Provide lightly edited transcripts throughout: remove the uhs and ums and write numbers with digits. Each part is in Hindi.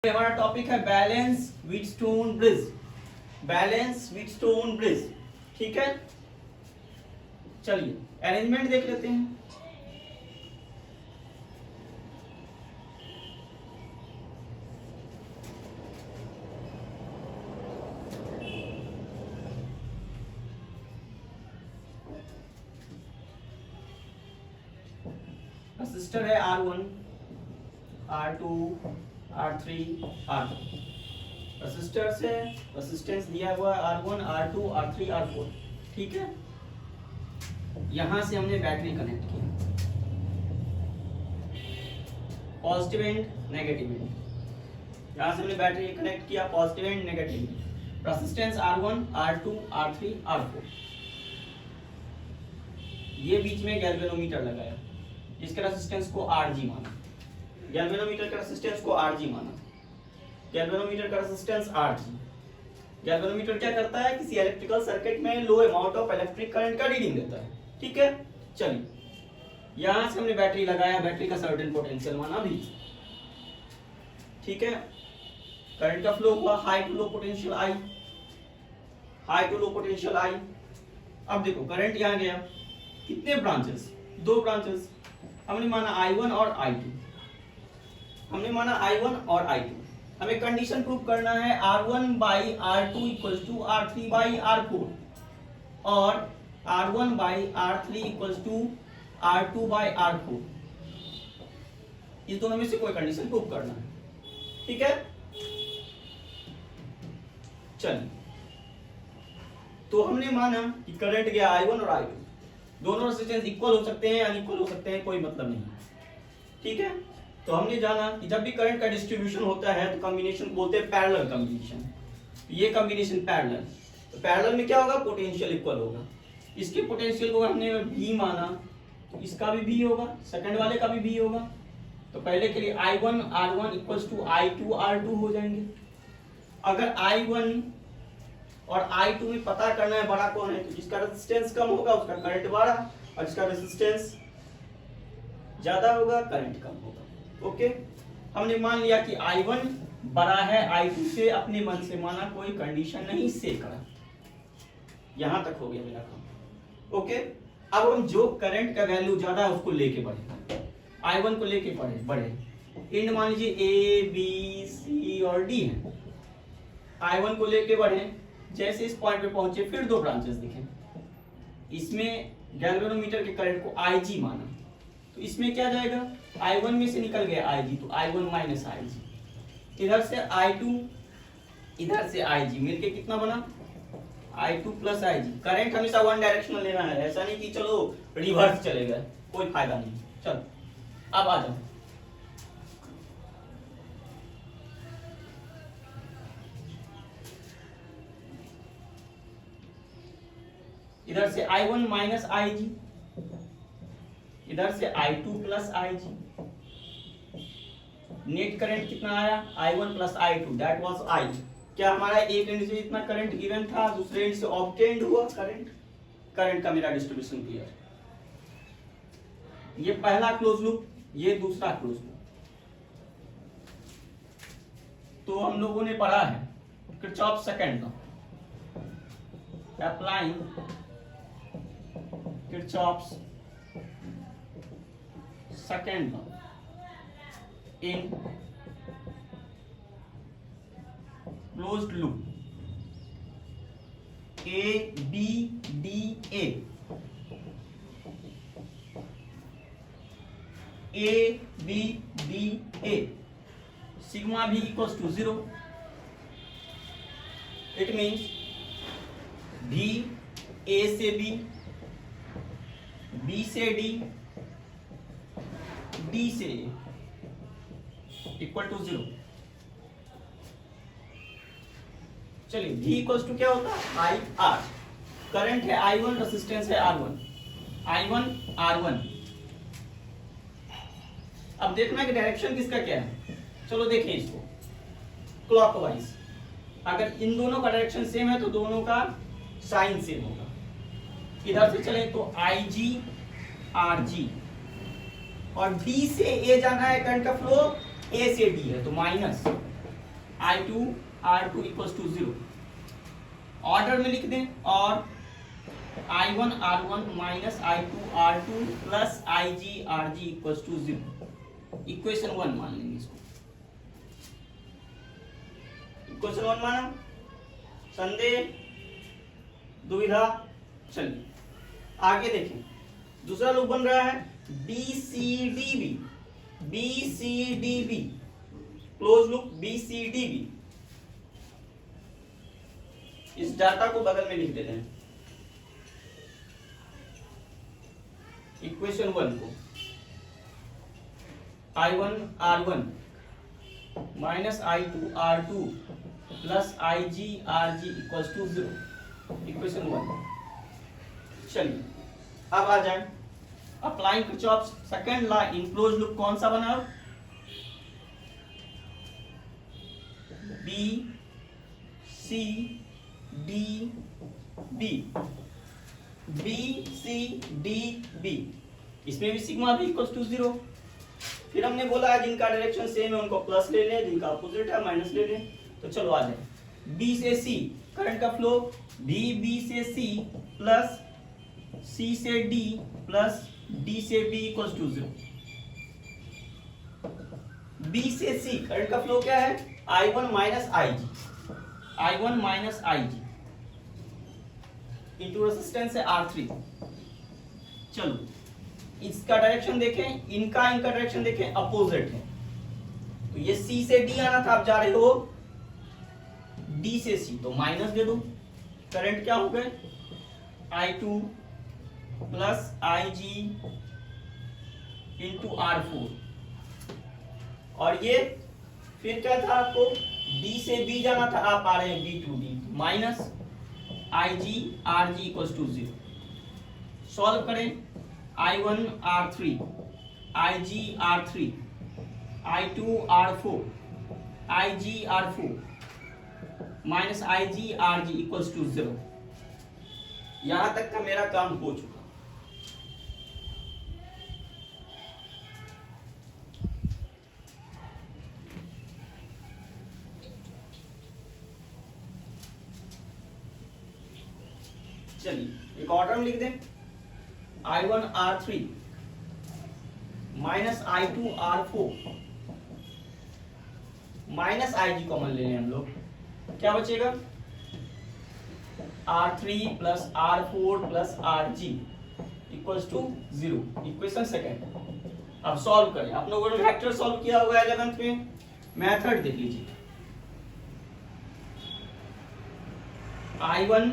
हमारा टॉपिक है balance Wheatstone bridge. Balance Wheatstone bridge, ठीक है। चलिए अरेंजमेंट देख लेते हैं। रेसिस्टर है R1, R2, R3, R4। Resistor से रेसिस्टेंस दिया हुआ है R1, R2, R3, R4, ठीक है। यहां से हमने बैटरी कनेक्ट किया, पॉजिटिव एंड नेगेटिव एंड। यहां से हमने बैटरी कनेक्ट किया, positive and negative and. Resistance R1, R2, R3, R4। ये बीच में गैल्वेनोमीटर लगाया, इसके रेसिस्टेंस को Rg माना। गैल्वेनोमीटर का रेसिस्टेंस को Rg माना। गैल्वेनोमीटर का रेसिस्टेंस Rg। गैल्वेनोमीटर क्या करता है, किसी इलेक्ट्रिकल सर्किट में लो अमाउंट ऑफ इलेक्ट्रिक करंट का रीडिंग देता है, ठीक है। चलिए यहां से हमने बैटरी लगाया, बैटरी का सर्टेन पोटेंशियल माना भी, ठीक है। करंट का फ्लो हुआ high to low potential I, high to low potential I। अब देखो करंट यहां गया, कितने ब्रांचेस, दो ब्रांचेस। हमने माना I1 और I2, हमने माना I1 और I2। हमें कंडीशन प्रूव करना है R1 by R2 equals to R3 by R4 और R1 by R3 equals to R2 by R4। इस दोनों में से कोई कंडीशन प्रूव करना है, ठीक है। चलिए तो हमने माना कि करंट गया I1 और I2, दोनों रेजिस्टेंस इक्वल हो सकते हैं, अनइक्वल हो सकते हैं, कोई मतलब नहीं, ठीक है। तो हमने जाना कि जब भी करंट का डिस्ट्रीब्यूशन होता है तो कॉम्बिनेशन बोलते हैं पैरेलल कॉम्बिनेशन। ये कॉम्बिनेशन पैरेलल, तो पैरेलल में क्या होगा, पोटेंशियल इक्वल होगा। इसके पोटेंशियल को हमने V माना, तो इसका भी V होगा, सेकंड वाले का भी V होगा। तो पहले के लिए I1 R1 equals to I2 R2 हो जाएंगे। अगर I1 और I2 में पता करना है बड़ा कौन है, तो जिसका रेजिस्टेंस कम होगा उसका करंट बड़ा, और जिसका रेजिस्टेंस ज्यादा होगा करंट कम होगा। ओके, हमने मान लिया कि I1 बड़ा है I2 से, अपने मन से माना, कोई कंडीशन नहीं से करा। यहां तक हो गया मेरा काम। ओके, अब हम जो करंट का वैल्यू ज्यादा है उसको लेके बढ़े, I1 को लेके बढ़े। इंड मान लीजिए A, B, C और D है। I1 को लेके बढ़े, जैसे इस पॉइंट पे पहुंचे फिर दो ब्रांचेस दिखे। इसमें गैल्वेनोमीटर के करंट को Ig माना, तो इसमें क्या जाएगा, I1 में से निकल गया Ig, तो I1 माइनस Ig। इधर से I2, इधर से Ig, मिलके कितना बना, I2 प्लस Ig। करंट हमेशा वन डायरेक्शनल लेना है, ऐसा नहीं कि चलो रिवर्स चले गए, कोई फायदा नहीं। चलो अब आ जाओ, इधर से I1 माइनस Ig, इधर से I2 plus Ig। Net current कितना आया, I1 plus I2, that was I। क्या हमारा एक एंड से इतना करंट गिवन था, दूसरे एंड से ऑब्टेन्ड हुआ करंट। करंट का मेरा डिस्ट्रीब्यूशन क्लियर। ये पहला क्लोज लूप, ये दूसरा क्लोज लूप। तो हम लोगों ने पढ़ा है Kirchhoff second law, applying Kirchhoff's second law in closed loop A B D A, A B D A, sigma B equals to 0. It means B A से B, B से D, D से इक्वल टू 0। चलिए V इक्वल टू क्या होता है, IR। करंट है I1, रेजिस्टेंस है R1, I1 R1। अब देखना कि डायरेक्शन किसका क्या है। चलो देखें इसको क्लॉकवाइज। अगर इन दोनों का डायरेक्शन सेम है तो दोनों का साइन सेम होगा। इधर से चले तो IG RG, और D से A जाना है, करंट का फ्लो A से D है तो minus I2 R2 equals to 0। Order में लिख दें, और I1 R1 minus I2 R2 plus IG RG equals to 0। Equation 1 मान लेंगे इसको। इक्वेशन 1 माना, संदेह दुविधा। चलिए आगे देखें, दूसरा लूप बन रहा है BCDB। BCDB close loop BCDB। इस डाटा को बगल में लिख देते हैं, इक्वेशन 1 को। I1 R1 minus I2 R2 plus IG RG equals to 0। Equation 1। चलिए अब आ जाए, applying Kirchhoff's second law in close loop कौन सा बना? B C D B। B C D B, इसमें भी सिग्मा भी इक्वल्स टू 0। फिर हमने बोला जिनका डायरेक्शन सेम है उनको प्लस ले लें, जिनका अपोजिट है माइनस ले लें। तो चलो आ जाए, B से C करंट का फ्लो, B से C प्लस C से D प्लस D से B इक्वल्स टू 0। B से C करंट का फ्लो क्या है? I1 minus IG, I1 minus IG into resistance है R3। चलो इसका डायरेक्शन देखें, इनका डायरेक्शन देखें, अपोजिट है। तो ये C से D आना था, आप जा रहे हो D से C, तो माइनस दे दो। करंट क्या हो गए? I2 plus IG into R4। और ये फिर क्या था, आपको D से B जाना था, आप आ रहे हैं B to D, minus IG RG equals to 0। Solve करें, I1 R3 IG R3 I2 R4 IG R4 minus IG RG equals to 0। यहां तक का मेरा काम हो चुका। चलिए एक और टर्म लिख दें, I1 R3 minus I2 R4 minus IG common ले लें हम लोग, क्या बचेगा? R3 plus R4 plus RG equals to 0। Equation second. अब सॉल्व करें, आप लोगों ने वेक्टर सॉल्व किया होगा 11th में, मेथड देख लीजिए। I1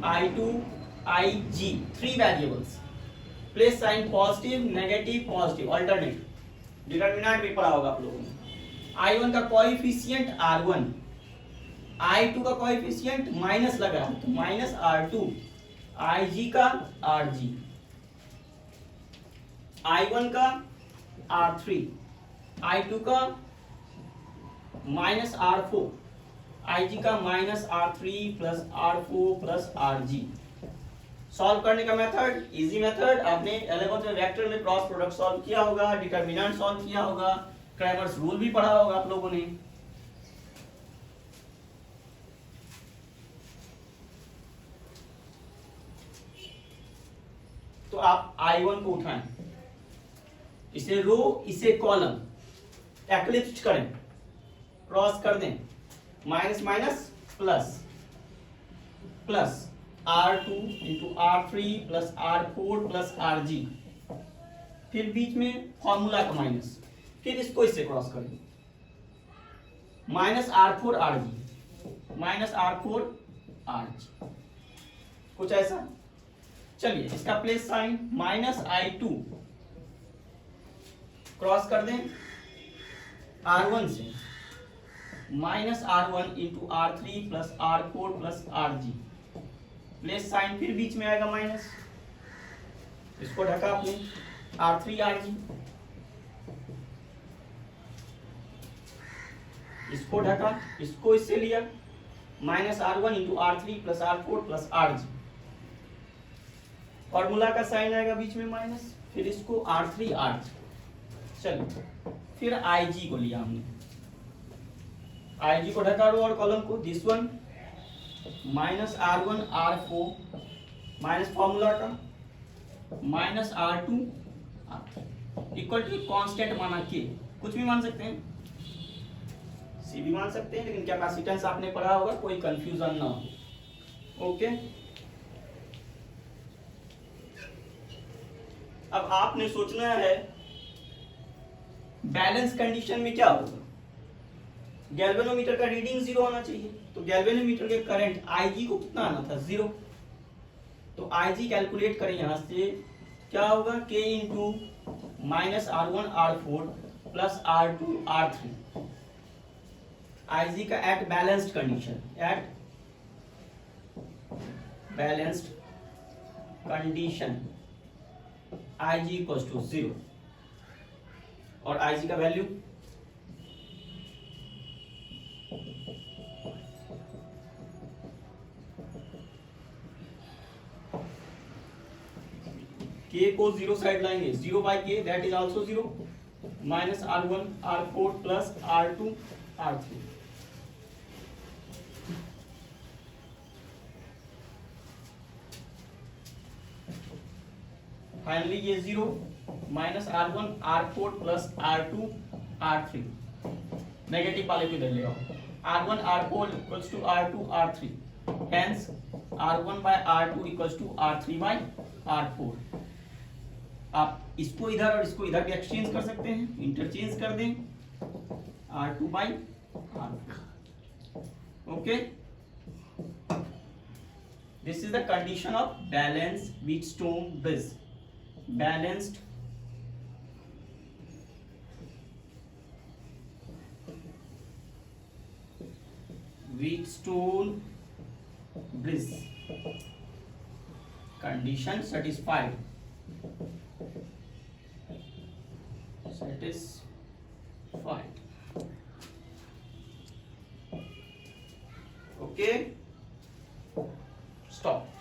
I2 IG, 3 variables, place sign positive negative positive alternate, determinant भी पढ़ा होगा आप लोगों ने। I1 का कोएफिशिएंट R1, I2 का कोएफिशिएंट माइनस लगा है तो माइनस R2, IG का RG, I1 का R3, I2 का माइनस R4, IG का minus R3 plus R4 plus RG। Solve करने का मेथड इजी मेथड, आपने 11th में वेक्टर में क्रॉस प्रोडक्ट सॉल्व किया होगा, डिटरमिनेंट सॉल्व किया होगा, क्रैमर्स रूल भी पढ़ा होगा आप लोगों ने। तो आप I1 को उठाएं, इसे रो इसे कॉलम, एक्लिप्स करें, क्रॉस कर दें, minus minus plus plus R2 into R3 plus R4 plus RG, फिर बीच में फॉर्मूला का माइनस, फिर इसको इससे क्रॉस करें, minus R4 RG minus R4 RG, कुछ ऐसा। चलिए इसका place sign, minus I2 cross कर दें R1 से, minus R1 into R3 plus R4 plus RG, place sign, फिर बीच में आएगा माइनस, इसको ढका आपने R3 RG, इसको ढका, इसको इससे लिया, minus R1 into R3 plus R4 plus RG, formula का साइन आएगा बीच में माइनस, फिर इसको R3 RG। चलिए फिर IG को लिया हमने, IG को ढका दो और कॉलम को, this one minus R1 R4 minus formula का minus R2 equal to constant माना के, कुछ भी मान सकते हैं, सी भी मान सकते हैं, लेकिन कैपेसिटेंस आपने पढ़ा होगा, कोई कंफ्यूजन ना हो। ओके, अब आपने सोचना है बैलेंस कंडीशन में क्या होगा। गैल्वेनोमीटर का रीडिंग 0 होना चाहिए, तो गैल्वेनोमीटर के करंट Ig को कितना आना था, 0। तो Ig कैलकुलेट करें यहां से, क्या होगा, K into minus R1 R4 plus R2 R3। Ig का at balanced condition, at balanced condition Ig equals to 0, और Ig का वैल्यू K को 0 साइड लाएंगे, 0 by K that is also 0 minus R1 R4 plus R2 R3। Finally ये 0 minus R1 R4 plus R2 R3, negative वाले को इधर ले आओ, R1 R4 equals to R2 R3, hence R1 by R2 equals to R3 by R4। आप इसको इधर और इसको इधर भी एक्सचेंज कर सकते हैं, इंटरचेंज कर दें, R2 by R4। Okay, this is the condition of balance Wheatstone bridge, balanced Wheatstone bridge condition satisfied, satisfied। Okay, stop।